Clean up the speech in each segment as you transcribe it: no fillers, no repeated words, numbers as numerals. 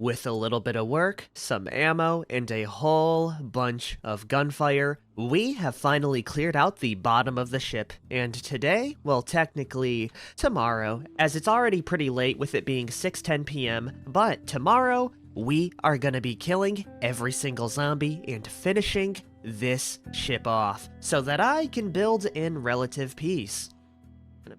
With a little bit of work, some ammo, and a whole bunch of gunfire, we have finally cleared out the bottom of the ship. And today, well technically tomorrow, as it's already pretty late with it being 6:10 p.m, but tomorrow, we are gonna be killing every single zombie and finishing this ship off, so that I can build in relative peace.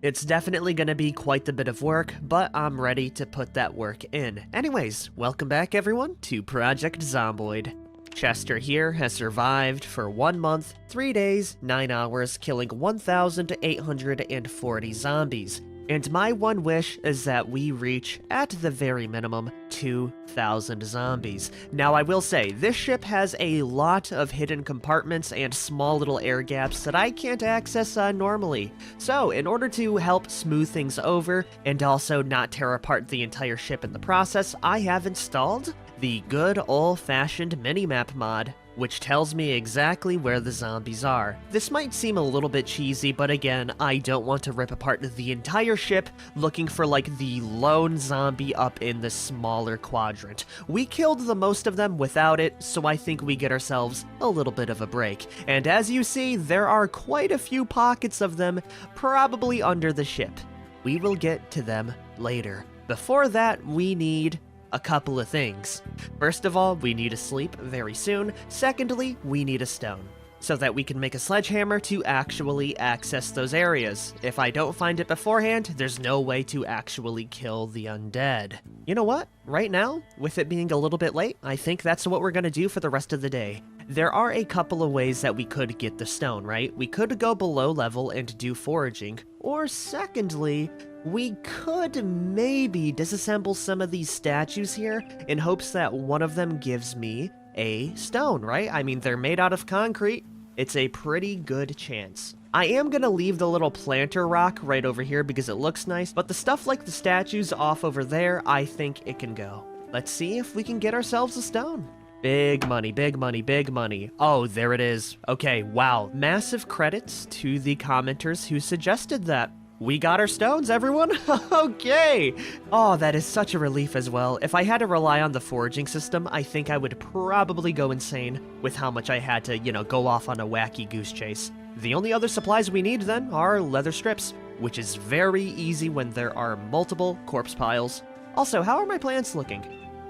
It's definitely gonna be quite the bit of work, but I'm ready to put that work in. Anyways, welcome back everyone to Project Zomboid. Chester here has survived for 1 month, 3 days, 9 hours, killing 1,840 zombies. And my one wish is that we reach, at the very minimum, 2,000 zombies. Now I will say, this ship has a lot of hidden compartments and small little air gaps that I can't access normally. So, in order to help smooth things over, and also not tear apart the entire ship in the process, I have installed the good old-fashioned minimap mod, which tells me exactly where the zombies are. This might seem a little bit cheesy, but again, I don't want to rip apart the entire ship looking for like the lone zombie up in the smaller quadrant. We killed the most of them without it, so I think we get ourselves a little bit of a break. And as you see, there are quite a few pockets of them probably under the ship. We will get to them later. Before that, we need a couple of things. First of all, we need to sleep very soon. Secondly, we need a stone, so that we can make a sledgehammer to actually access those areas. If I don't find it beforehand, there's no way to actually kill the undead. You know what? Right now, with it being a little bit late, I think that's what we're gonna do for the rest of the day. There are a couple of ways that we could get the stone, right? We could go below level and do foraging, or secondly, we could maybe disassemble some of these statues here in hopes that one of them gives me a stone, right? I mean, they're made out of concrete. It's a pretty good chance. I am gonna leave the little planter rock right over here because it looks nice, but the stuff like the statues off over there, I think it can go. Let's see if we can get ourselves a stone. Big money, big money, big money. Oh, there it is. Okay, wow. Massive credits to the commenters who suggested that. We got our stones, everyone! Okay! Oh, that is such a relief as well. If I had to rely on the foraging system, I think I would probably go insane with how much I had to, go off on a wacky goose chase. The only other supplies we need, then, are leather strips, which is very easy when there are multiple corpse piles. Also, how are my plants looking?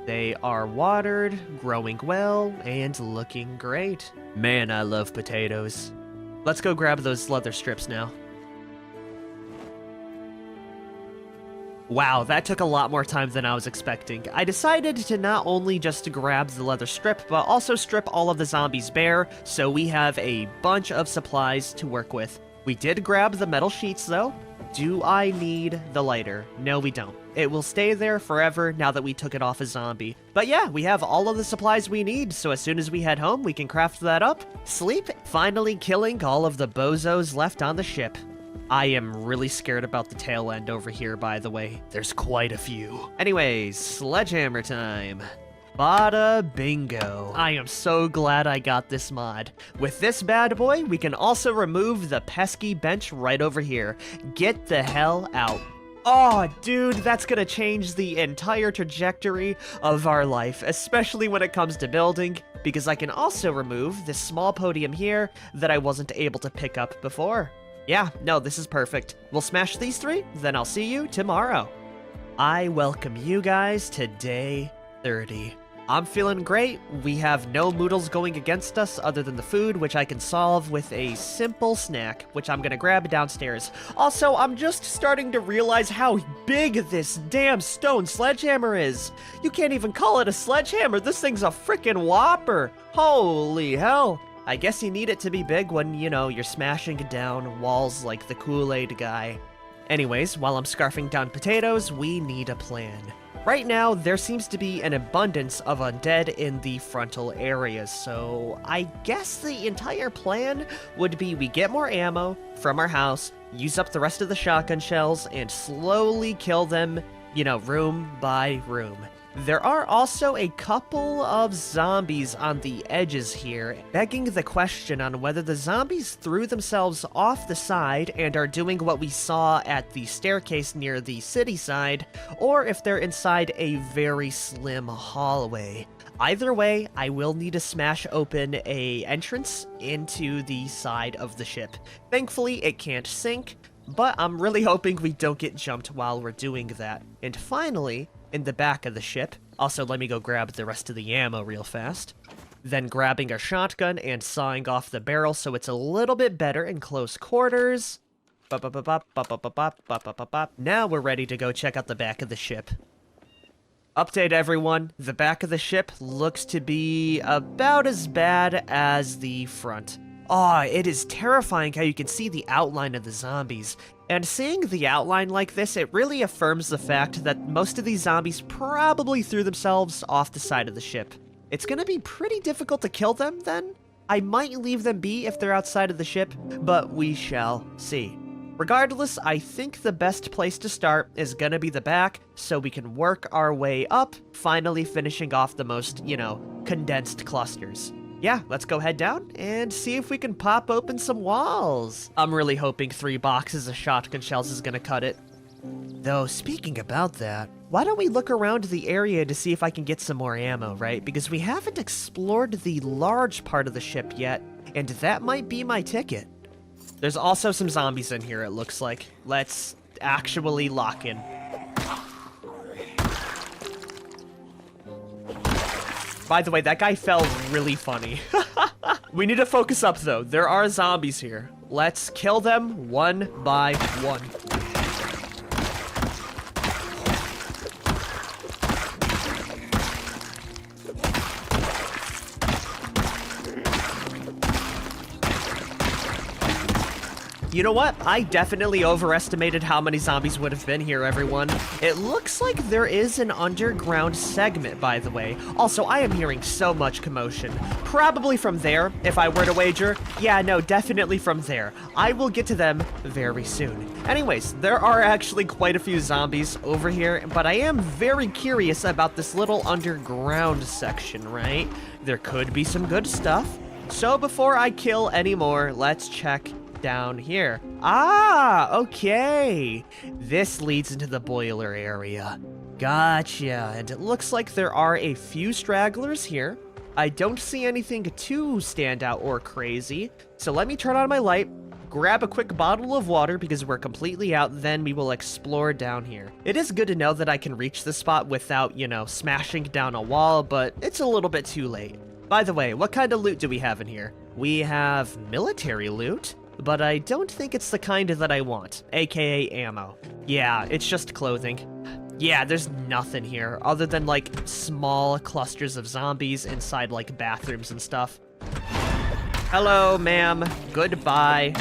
They are watered, growing well, and looking great. Man, I love potatoes. Let's go grab those leather strips now. Wow, that took a lot more time than I was expecting. I decided to not only just grab the leather strip, but also strip all of the zombies bare, so we have a bunch of supplies to work with. We did grab the metal sheets though. Do I need the lighter? No, we don't. It will stay there forever now that we took it off a zombie. But yeah, we have all of the supplies we need, so as soon as we head home, we can craft that up, sleep, finally killing all of the bozos left on the ship. I am really scared about the tail end over here, by the way. There's quite a few. Anyways, sledgehammer time. Bada bingo. I am so glad I got this mod. With this bad boy, we can also remove the pesky bench right over here. Get the hell out. Oh, dude, that's gonna change the entire trajectory of our life, especially when it comes to building, because I can also remove this small podium here that I wasn't able to pick up before. Yeah, no, this is perfect. We'll smash these 3, then I'll see you tomorrow. I welcome you guys to day 30. I'm feeling great. We have no moodles going against us other than the food, which I can solve with a simple snack, which I'm gonna grab downstairs. Also, I'm just starting to realize how big this damn stone sledgehammer is. You can't even call it a sledgehammer. This thing's a frickin' whopper. Holy hell. I guess you need it to be big when, you're smashing down walls like the Kool-Aid guy. Anyways, while I'm scarfing down potatoes, we need a plan. Right now, there seems to be an abundance of undead in the frontal areas, so I guess the entire plan would be we get more ammo from our house, use up the rest of the shotgun shells, and slowly kill them, room by room. There are also a couple of zombies on the edges here, begging the question on whether the zombies threw themselves off the side and are doing what we saw at the staircase near the city side, or if they're inside a very slim hallway. Either way, I will need to smash open a entrance into the side of the ship. Thankfully, it can't sink, but I'm really hoping we don't get jumped while we're doing that. And finally, in the back of the ship, also let me go grab the rest of the ammo real fast, then grabbing a shotgun and sawing off the barrel so it's a little bit better in close quarters. Now we're ready to go check out the back of the ship. Update everyone, the back of the ship looks to be about as bad as the front. Aw, it is terrifying how you can see the outline of the zombies. And seeing the outline like this, it really affirms the fact that most of these zombies probably threw themselves off the side of the ship. It's gonna be pretty difficult to kill them then. I might leave them be if they're outside of the ship, but we shall see. Regardless, I think the best place to start is gonna be the back, so we can work our way up, finally finishing off the most, condensed clusters. Yeah, let's go head down and see if we can pop open some walls. I'm really hoping 3 boxes of shotgun shells is gonna cut it. Though, speaking about that, why don't we look around the area to see if I can get some more ammo, right? Because we haven't explored the large part of the ship yet, and that might be my ticket. There's also some zombies in here, it looks like. Let's actually lock in. By the way, that guy fell really funny. We need to focus up, though. There are zombies here. Let's kill them one by one. You know what? I definitely overestimated how many zombies would have been here, everyone. It looks like there is an underground segment, by the way. Also, I am hearing so much commotion. Probably from there, if I were to wager. Yeah, no, definitely from there. I will get to them very soon. Anyways, there are actually quite a few zombies over here, but I am very curious about this little underground section, right? There could be some good stuff. So before I kill any more, let's check down here. Ah, okay. This leads into the boiler area. Gotcha. And it looks like there are a few stragglers here. I don't see anything too stand out or crazy. So let me turn on my light, grab a quick bottle of water because we're completely out, then we will explore down here. It is good to know that I can reach this spot without, smashing down a wall, but it's a little bit too late. By the way, what kind of loot do we have in here? We have military loot, but I don't think it's the kind that I want, aka ammo. Yeah, it's just clothing. Yeah, there's nothing here other than small clusters of zombies inside bathrooms and stuff. Hello, ma'am. Goodbye.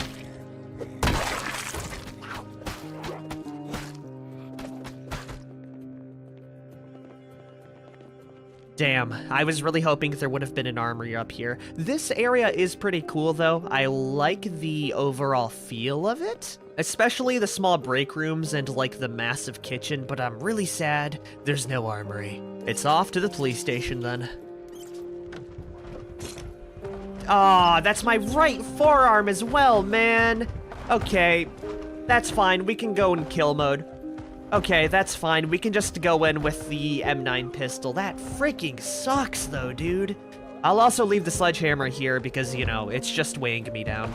Damn, I was really hoping there would have been an armory up here. This area is pretty cool, though. I like the overall feel of it, especially the small break rooms and, the massive kitchen, but I'm really sad there's no armory. It's off to the police station, then. Aw, that's my right forearm as well, man! Okay, that's fine. We can go in kill mode. Okay, that's fine. We can just go in with the M9 pistol. That freaking sucks, though, dude. I'll also leave the sledgehammer here because, it's just weighing me down.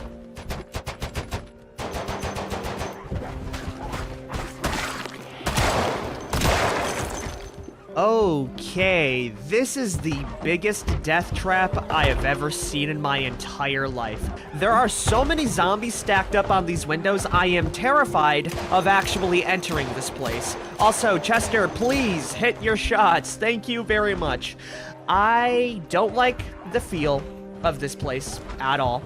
Okay, this is the biggest death trap I have ever seen in my entire life. There are so many zombies stacked up on these windows, I am terrified of actually entering this place. Also, Chester, please hit your shots. Thank you very much. I don't like the feel of this place at all.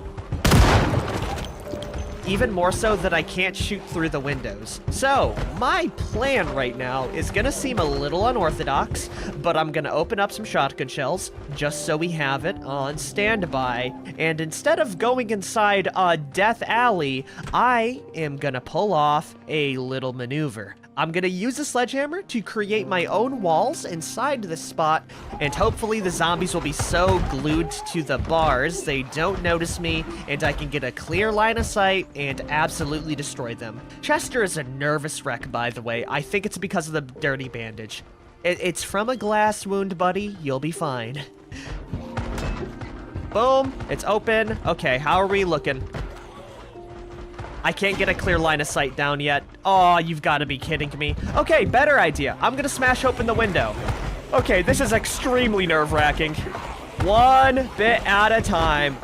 Even more so that I can't shoot through the windows. So, my plan right now is gonna seem a little unorthodox, but I'm gonna open up some shotgun shells, just so we have it on standby, and instead of going inside a death alley, I am gonna pull off a little maneuver. I'm gonna use a sledgehammer to create my own walls inside this spot, and hopefully the zombies will be so glued to the bars they don't notice me, and I can get a clear line of sight and absolutely destroy them. Chester is a nervous wreck, by the way. I think it's because of the dirty bandage. It's from a glass wound, buddy. You'll be fine. Boom, it's open. Okay, how are we looking? I can't get a clear line of sight down yet. Oh, you've got to be kidding me. Okay, better idea. I'm gonna smash open the window. Okay, this is extremely nerve-wracking. One bit at a time.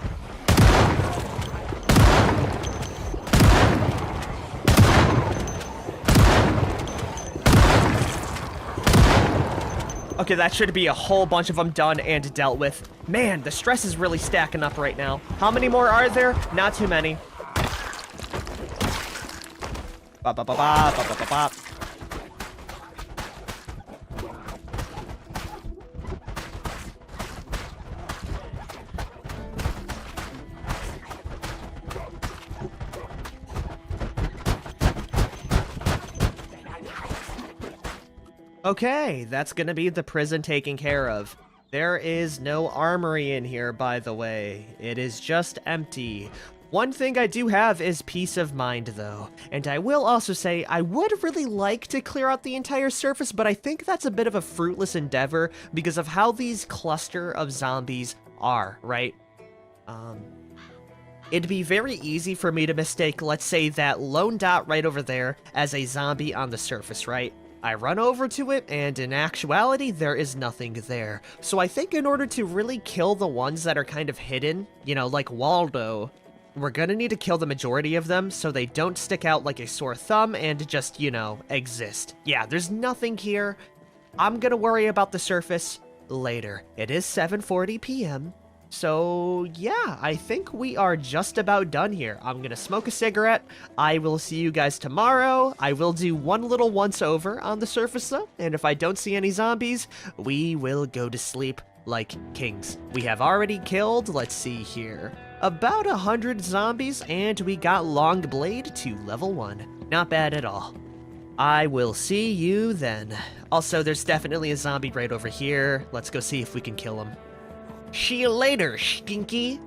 Okay, that should be a whole bunch of them done and dealt with. Man, the stress is really stacking up right now. How many more are there? Not too many. Bop, bop, bop, bop, bop, bop, bop. Okay, that's gonna be the prison taken care of. There is no armory in here, by the way. It is just empty. One thing I do have is peace of mind, though. And I will also say, I would really like to clear out the entire surface, but I think that's a bit of a fruitless endeavor because of how these cluster of zombies are, right? It'd be very easy for me to mistake, let's say, that lone dot right over there as a zombie on the surface, right? I run over to it, and in actuality, there is nothing there. So I think in order to really kill the ones that are kind of hidden, you know, like Waldo, we're gonna need to kill the majority of them so they don't stick out like a sore thumb and just, you know, exist. Yeah, there's nothing here. I'm gonna worry about the surface later. It is 7:40 p.m. So, yeah, I think we are just about done here. I'm gonna smoke a cigarette. I will see you guys tomorrow. I will do one little once-over on the surface, though, and if I don't see any zombies, we will go to sleep like kings. We have already killed, let's see here, about 100 zombies, and we got Long Blade to level 1. Not bad at all. I will see you then. Also, there's definitely a zombie right over here. Let's go see if we can kill him. See you later, stinky.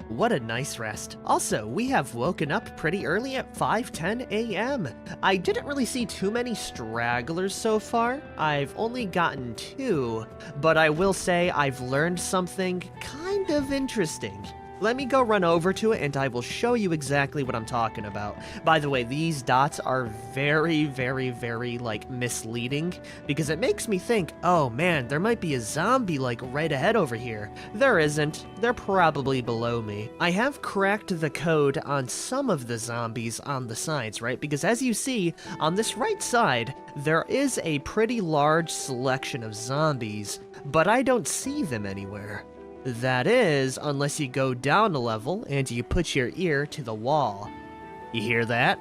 What a nice rest. Also, we have woken up pretty early at 5:10 a.m. I didn't really see too many stragglers so far. I've only gotten 2, but I will say I've learned something kind of interesting. Let me go run over to it and I will show you exactly what I'm talking about. By the way, these dots are very, very, very, like, misleading because it makes me think, oh man, there might be a zombie, like, right ahead over here. There isn't. They're probably below me. I have cracked the code on some of the zombies on the sides, right? Because as you see, on this right side, there is a pretty large selection of zombies, but I don't see them anywhere. That is, unless you go down a level and you put your ear to the wall. You hear that?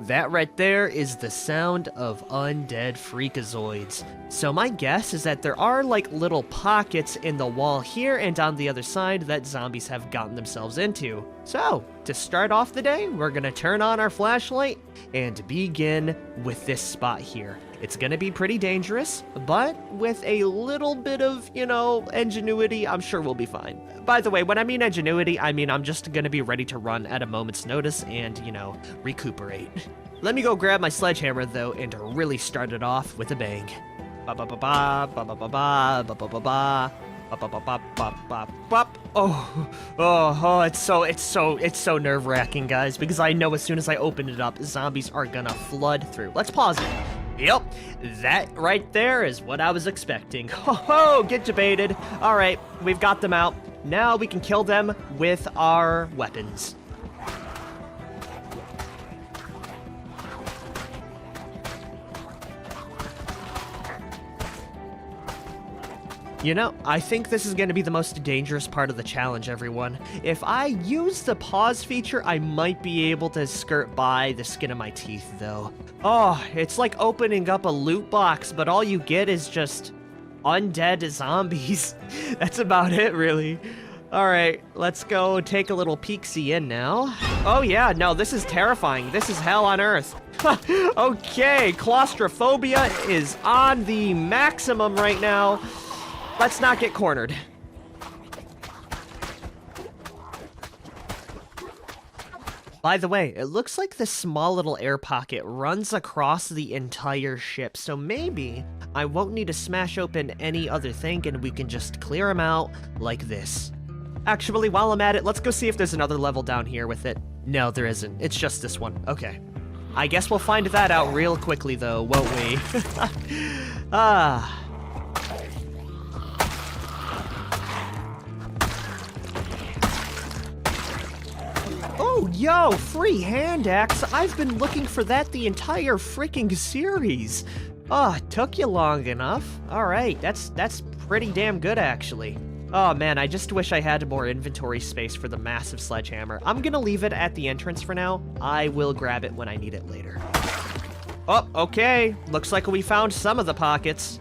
That right there is the sound of undead freakazoids. So my guess is that there are like little pockets in the wall here and on the other side that zombies have gotten themselves into. So, to start off the day, we're gonna turn on our flashlight and begin with this spot here. It's gonna be pretty dangerous, but with a little bit of, you know, ingenuity, I'm sure we'll be fine. By the way, when I mean ingenuity, I mean I'm just gonna be ready to run at a moment's notice and, you know, recuperate. Let me go grab my sledgehammer, though, and really start it off with a bang. Ba-ba-ba-ba, ba-ba-ba-ba, ba-ba-ba-ba. Oh, it's so nerve-wracking, guys, because I know as soon as I open it up, zombies are gonna flood through. Let's pause it. Yep, that right there is what I was expecting. Ho-ho, get debated. All right, we've got them out. Now we can kill them with our weapons. You know, I think this is going to be the most dangerous part of the challenge, everyone. If I use the pause feature, I might be able to skirt by the skin of my teeth, though. Oh, it's like opening up a loot box, but all you get is just undead zombies. That's about it, really. Alright, let's go take a little peek-see in now. Oh yeah, no, this is terrifying. This is hell on earth. Okay, claustrophobia is on the maximum right now. Let's not get cornered. By the way, it looks like this small little air pocket runs across the entire ship, so maybe I won't need to smash open any other thing and we can just clear them out like this. Actually, while I'm at it, let's go see if there's another level down here with it. No, there isn't. It's just this one. Okay. I guess we'll find that out real quickly, though, won't we? Ah. Oh, yo, free hand axe. I've been looking for that the entire freaking series. Oh, took you long enough. All right, that's pretty damn good, actually. Oh man, I just wish I had more inventory space for the massive sledgehammer. I'm gonna leave it at the entrance for now. I will grab it when I need it later. Oh, okay. Looks like we found some of the pockets.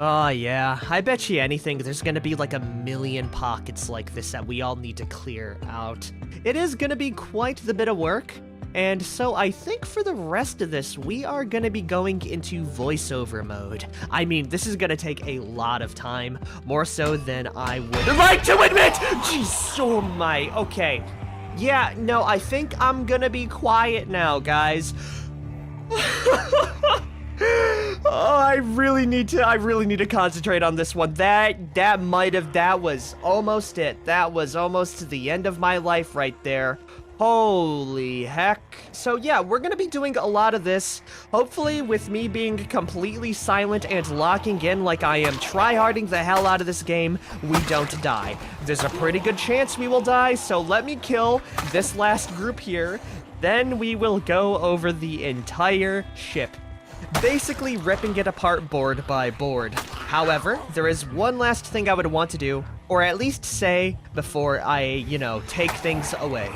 Oh yeah, I bet you anything there's gonna be like a million pockets like this that we all need to clear out. It is gonna be quite the bit of work, and so I think for the rest of this, we are gonna be going into voiceover mode. I mean, this is gonna take a lot of time, more so than I would like to admit! Jeez, oh my, okay. Yeah, no, I think I'm gonna be quiet now, guys. Oh, I really need to concentrate on this one. That was almost it. That was almost the end of my life right there. Holy heck. So yeah, we're gonna be doing a lot of this, hopefully with me being completely silent and locking in like I am tryharding the hell out of this game, we don't die. There's a pretty good chance we will die, so let me kill this last group here, then we will go over the entire ship, basically ripping it apart board by board. However, there is one last thing I would want to do, or at least say, before I, take things away.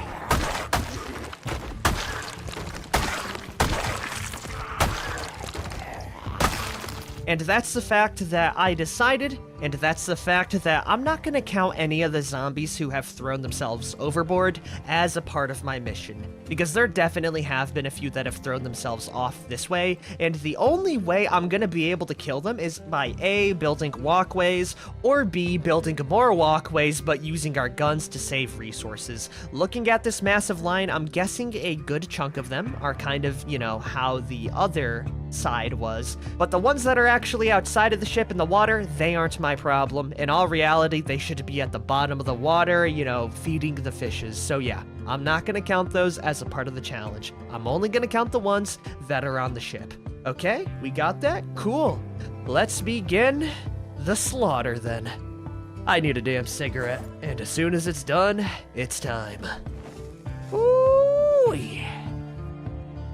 And that's the fact that I decided, and that's the fact that I'm not going to count any of the zombies who have thrown themselves overboard as a part of my mission. Because there definitely have been a few that have thrown themselves off this way, and the only way I'm going to be able to kill them is by A, building walkways, or B, building more walkways but using our guns to save resources. Looking at this massive line, I'm guessing a good chunk of them are kind of, how the other side was, but the ones that are actually outside of the ship in the water, they aren't my problem. In all reality, they should be at the bottom of the water, feeding the fishes. So yeah, I'm not gonna count those as a part of the challenge. I'm only gonna count the ones that are on the ship. Okay, we got that? Cool. Let's begin the slaughter then. I need a damn cigarette, and as soon as it's done, it's time. Ooh, yeah.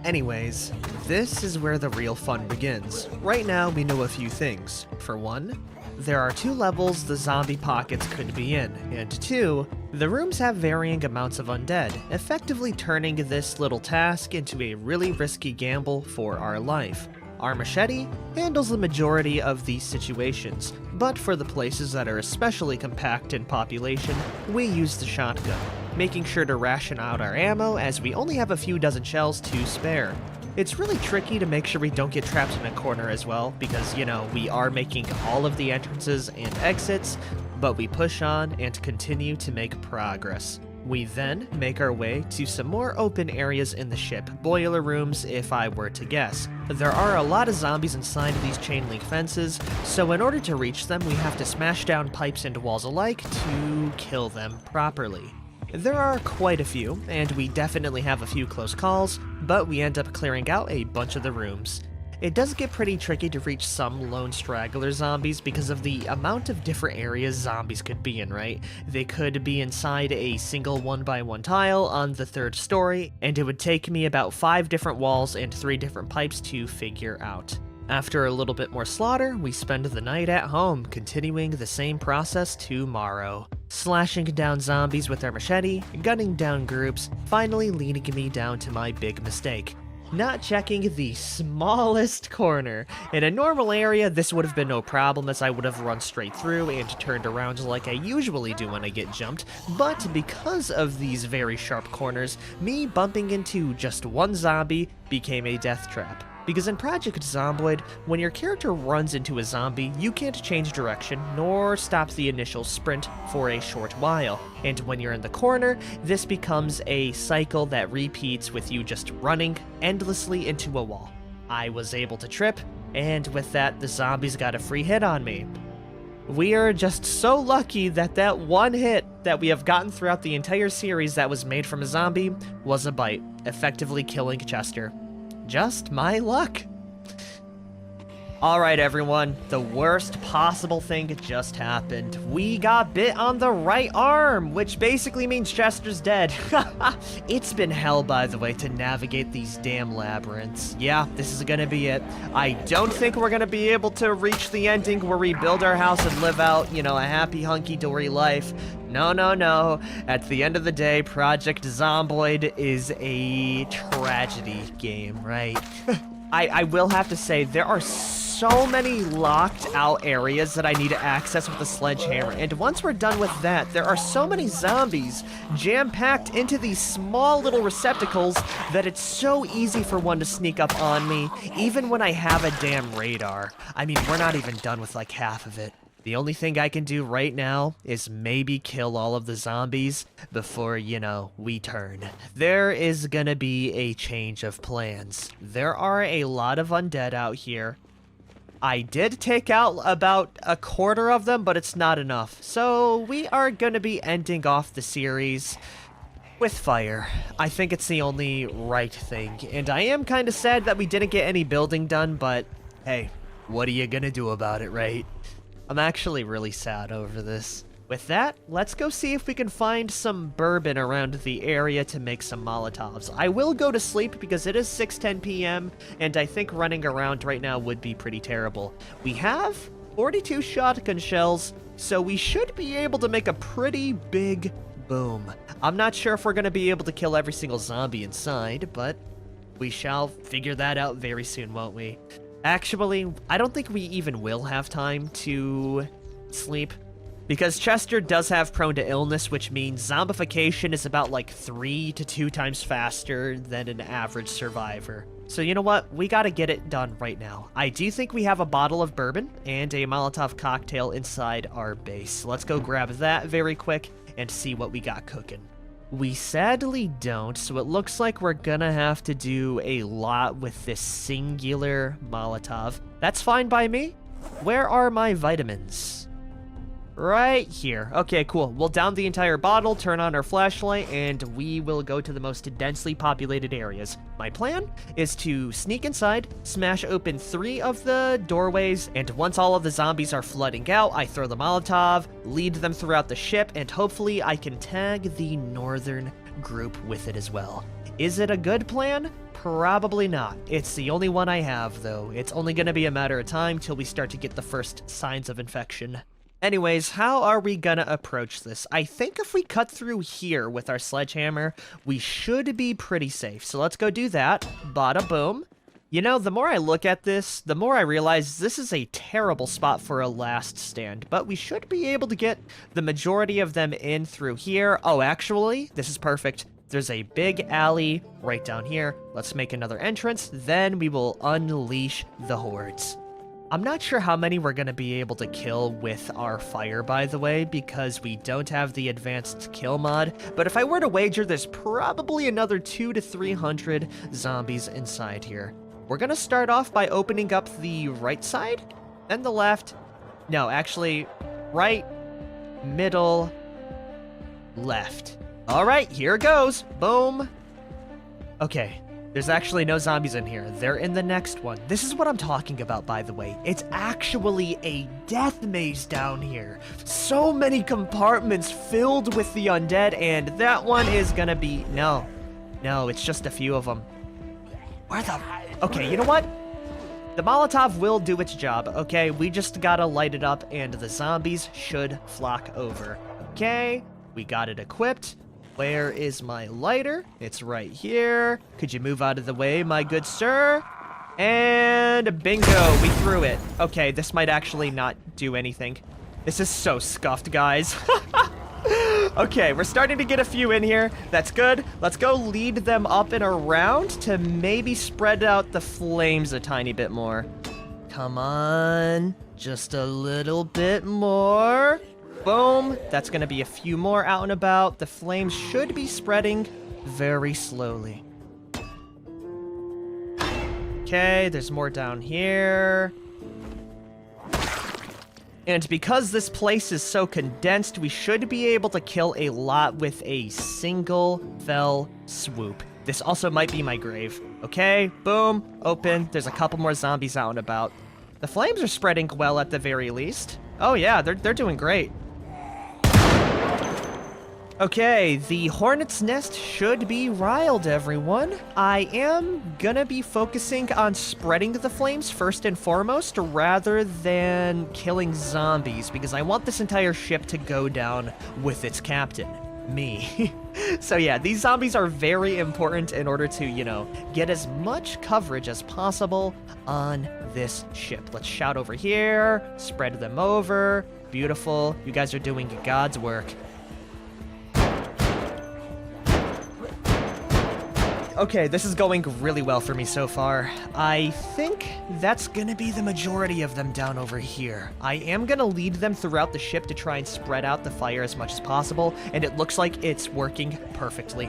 Anyways, this is where the real fun begins. Right now, we know a few things. For one, there are 2 levels the zombie pockets could be in, and 2, the rooms have varying amounts of undead, effectively turning this little task into a really risky gamble for our life. Our machete handles the majority of these situations, but for the places that are especially compact in population, we use the shotgun, making sure to ration out our ammo as we only have a few dozen shells to spare. It's really tricky to make sure we don't get trapped in a corner as well, because, we are making all of the entrances and exits, but we push on and continue to make progress. We then make our way to some more open areas in the ship, boiler rooms if I were to guess. There are a lot of zombies inside of these chain link fences, so in order to reach them we have to smash down pipes and walls alike to kill them properly. There are quite a few, and we definitely have a few close calls, but we end up clearing out a bunch of the rooms. It does get pretty tricky to reach some lone straggler zombies because of the amount of different areas zombies could be in, right? They could be inside a single 1x1 tile on the 3rd story, and it would take me about 5 different walls and 3 different pipes to figure out. After a little bit more slaughter, we spend the night at home, continuing the same process tomorrow. slashing down zombies with our machete, gunning down groups, finally leading me down to my big mistake. Not checking the smallest corner. In a normal area, this would have been no problem as I would have run straight through and turned around like I usually do when I get jumped, but because of these very sharp corners, me bumping into just one zombie became a death trap. Because in Project Zomboid, when your character runs into a zombie, you can't change direction nor stop the initial sprint for a short while. And when you're in the corner, this becomes a cycle that repeats with you just running endlessly into a wall. I was able to trip, and with that, the zombies got a free hit on me. We are just so lucky that that one hit that we have gotten throughout the entire series that was made from a zombie was a bite, effectively killing Chester. Just my luck. Alright everyone, the worst possible thing just happened. We got bit on the right arm, which basically means Chester's dead. It's been hell, by the way, to navigate these damn labyrinths. Yeah, this is gonna be it. I don't think we're gonna be able to reach the ending where we build our house and live out, you know, a happy hunky-dory life. No, no, no. At the end of the day, Project Zomboid is a tragedy game, right? I will have to say, there are so many locked out areas that I need to access with the sledgehammer, and once we're done with that, there are so many zombies jam-packed into these small little receptacles that it's so easy for one to sneak up on me, even when I have a damn radar. I mean, we're not even done with like half of it. The only thing I can do right now is maybe kill all of the zombies before, you know, we turn. There is gonna be a change of plans. There are a lot of undead out here. I did take out about a quarter of them, but it's not enough. So we are gonna be ending off the series with fire. I think it's the only right thing. And I am kind of sad that we didn't get any building done, but hey, what are you gonna do about it, right? I'm actually really sad over this. With that, let's go see if we can find some bourbon around the area to make some Molotovs. I will go to sleep because it is 6:10 p.m. and I think running around right now would be pretty terrible. We have 42 shotgun shells, so we should be able to make a pretty big boom. I'm not sure if we're going to be able to kill every single zombie inside, but we shall figure that out very soon, won't we? Actually, I don't think we even will have time to sleep, because Chester does have prone to illness, which means zombification is about like 3 to 2 times faster than an average survivor. So you know what? We gotta get it done right now. I do think we have a bottle of bourbon and a Molotov cocktail inside our base. Let's go grab that very quick and see what we got cooking. We sadly don't, so it looks like we're gonna have to do a lot with this singular Molotov. That's fine by me. Where are my vitamins? Right here. Okay, cool. We'll down the entire bottle, turn on our flashlight, and we will go to the most densely populated areas. My plan is to sneak inside, smash open 3 of the doorways, and once all of the zombies are flooding out, I throw the Molotov, lead them throughout the ship, and hopefully I can tag the northern group with it as well. Is it a good plan? Probably not. It's the only one I have, though. It's only gonna be a matter of time till we start to get the first signs of infection. Anyways, how are we gonna approach this? I think if we cut through here with our sledgehammer, we should be pretty safe. So let's go do that. Bada boom. You know, the more I look at this, the more I realize this is a terrible spot for a last stand, but we should be able to get the majority of them in through here. Oh, actually, this is perfect. There's a big alley right down here. Let's make another entrance, then we will unleash the hordes. I'm not sure how many we're going to be able to kill with our fire, by the way, because we don't have the advanced kill mod, but if I were to wager, there's probably another 200 to 300 zombies inside here. We're going to start off by opening up the right side, then the left. No, actually, right, middle, left. All right, here it goes. Boom. Okay. There's actually no zombies in here. They're in the next one. This is what I'm talking about, by the way. It's actually a death maze down here. So many compartments filled with the undead, and that one is gonna be... No, it's just a few of them. Where the... Okay, you know what? The Molotov will do its job, okay? We just gotta light it up, and the zombies should flock over. Okay, we got it equipped. Where is my lighter? It's right here. Could you move out of the way, my good sir? And bingo, we threw it. Okay, this might actually not do anything. This is so scuffed, guys. Okay, we're starting to get a few in here. That's good. Let's go lead them up and around to maybe spread out the flames a tiny bit more. Come on, just a little bit more. Boom, that's gonna be a few more out and about. The flames should be spreading very slowly. Okay, there's more down here. And because this place is so condensed, we should be able to kill a lot with a single fell swoop. This also might be my grave. Okay, boom, open. There's a couple more zombies out and about. The flames are spreading well at the very least. Oh yeah, they're doing great. Okay, the hornet's nest should be riled, everyone. I am gonna be focusing on spreading the flames first and foremost, rather than killing zombies, because I want this entire ship to go down with its captain, me. So yeah, these zombies are very important in order to, you know, get as much coverage as possible on this ship. Let's shout over here, spread them over. Beautiful, you guys are doing God's work. Okay, this is going really well for me so far. I think that's gonna be the majority of them down over here. I am gonna lead them throughout the ship to try and spread out the fire as much as possible, and it looks like it's working perfectly.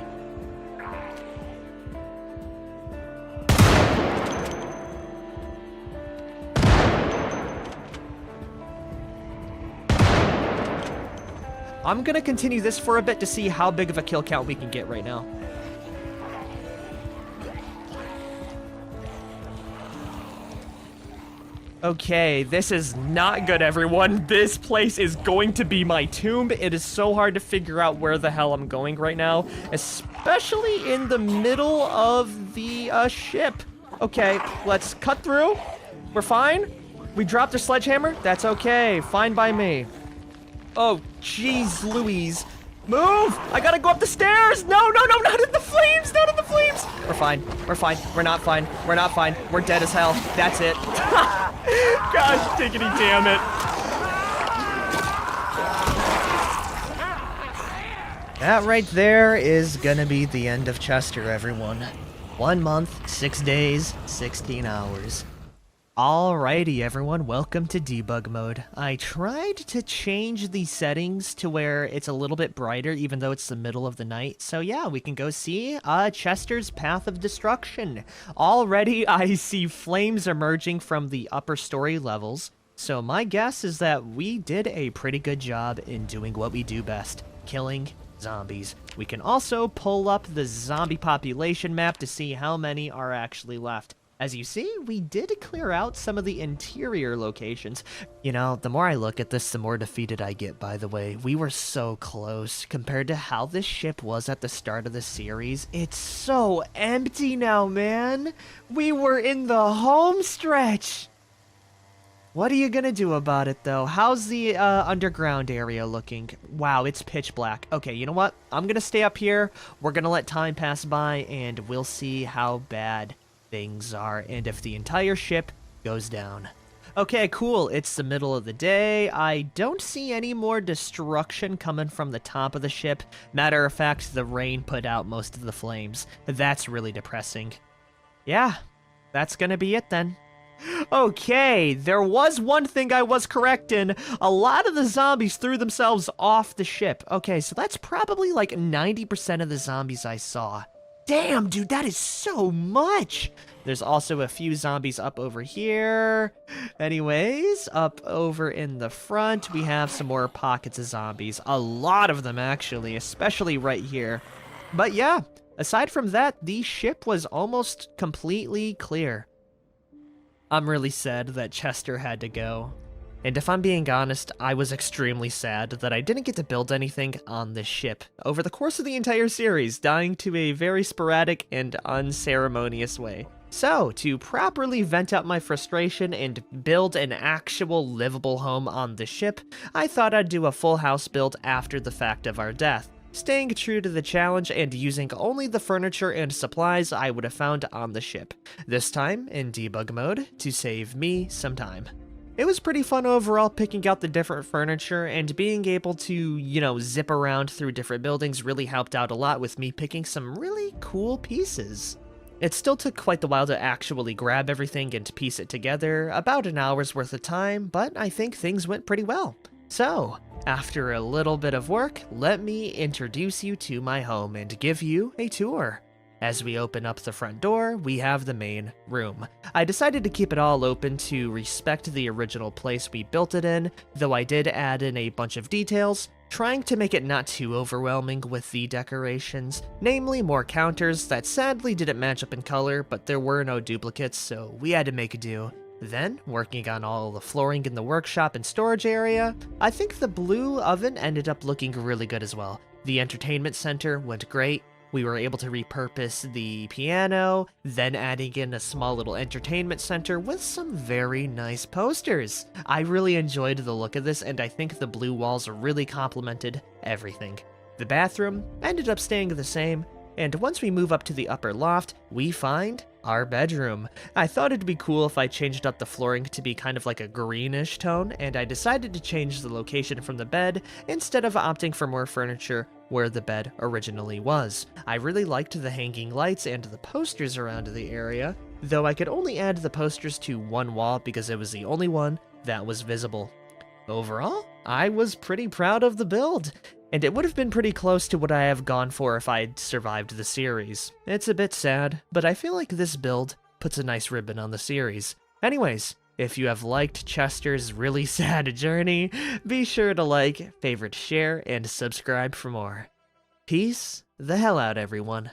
I'm gonna continue this for a bit to see how big of a kill count we can get right now. Okay, this is not good, everyone. This place is going to be my tomb. It is so hard to figure out where the hell I'm going right now, especially in the middle of the ship. Okay, let's cut through. We're fine. We dropped a sledgehammer. That's okay. Fine by me. Oh, jeez Louise. Move! I gotta go up the stairs! No, no, no, not in the flames! Not in the flames! We're fine. We're fine. We're not fine. We're not fine. We're dead as hell. That's it. Gosh, diggity damn it. That right there is gonna be the end of Chester, everyone. 1 month, 6 days, 16 hours. Alrighty everyone, welcome to debug mode. I tried to change the settings to where it's a little bit brighter even though it's the middle of the night. So yeah, we can go see Chester's Path of Destruction. Already I see flames emerging from the upper story levels. So my guess is that we did a pretty good job in doing what we do best, killing zombies. We can also pull up the zombie population map to see how many are actually left. As you see, we did clear out some of the interior locations. You know, the more I look at this, the more defeated I get, by the way. We were so close compared to how this ship was at the start of the series. It's so empty now, man. We were in the home stretch. What are you gonna do about it, though? How's the underground area looking? Wow, it's pitch black. Okay, you know what? I'm gonna stay up here. We're gonna let time pass by, and we'll see how bad things are, and if the entire ship goes down. Okay, cool. It's the middle of the day. I don't see any more destruction coming from the top of the ship. Matter of fact, the rain put out most of the flames. That's really depressing. Yeah, that's gonna be it then. Okay, there was one thing I was correct in. A lot of the zombies threw themselves off the ship. Okay, so that's probably like 90% of the zombies I saw. Damn, dude, that is so much! There's also a few zombies up over here. Anyways, up over in the front, we have some more pockets of zombies. A lot of them, actually, especially right here. But yeah, aside from that, the ship was almost completely clear. I'm really sad that Chester had to go. And if I'm being honest, I was extremely sad that I didn't get to build anything on this ship over the course of the entire series, dying to a very sporadic and unceremonious way. So, to properly vent out my frustration and build an actual livable home on the ship, I thought I'd do a full house build after the fact of our death, staying true to the challenge and using only the furniture and supplies I would have found on the ship, this time in debug mode to save me some time. It was pretty fun overall picking out the different furniture, and being able to, zip around through different buildings really helped out a lot with me picking some really cool pieces. It still took quite the while to actually grab everything and piece it together, about an hour's worth of time, but I think things went pretty well. So, after a little bit of work, let me introduce you to my home and give you a tour. As we open up the front door, we have the main room. I decided to keep it all open to respect the original place we built it in, though I did add in a bunch of details, trying to make it not too overwhelming with the decorations, namely more counters that sadly didn't match up in color, but there were no duplicates, so we had to make do. Then, working on all the flooring in the workshop and storage area, I think the blue oven ended up looking really good as well. The entertainment center went great. We were able to repurpose the piano, then adding in a small little entertainment center with some very nice posters. I really enjoyed the look of this, and I think the blue walls really complemented everything. The bathroom ended up staying the same, and once we move up to the upper loft, we find our bedroom. I thought it'd be cool if I changed up the flooring to be kind of like a greenish tone, and I decided to change the location from the bed instead of opting for more furniture where the bed originally was. I really liked the hanging lights and the posters around the area, though I could only add the posters to one wall because it was the only one that was visible. Overall, I was pretty proud of the build, and it would have been pretty close to what I have gone for if I'd survived the series. It's a bit sad, but I feel like this build puts a nice ribbon on the series. Anyways, if you have liked Chester's really sad journey, be sure to like, favorite, share, and subscribe for more. Peace the hell out, everyone.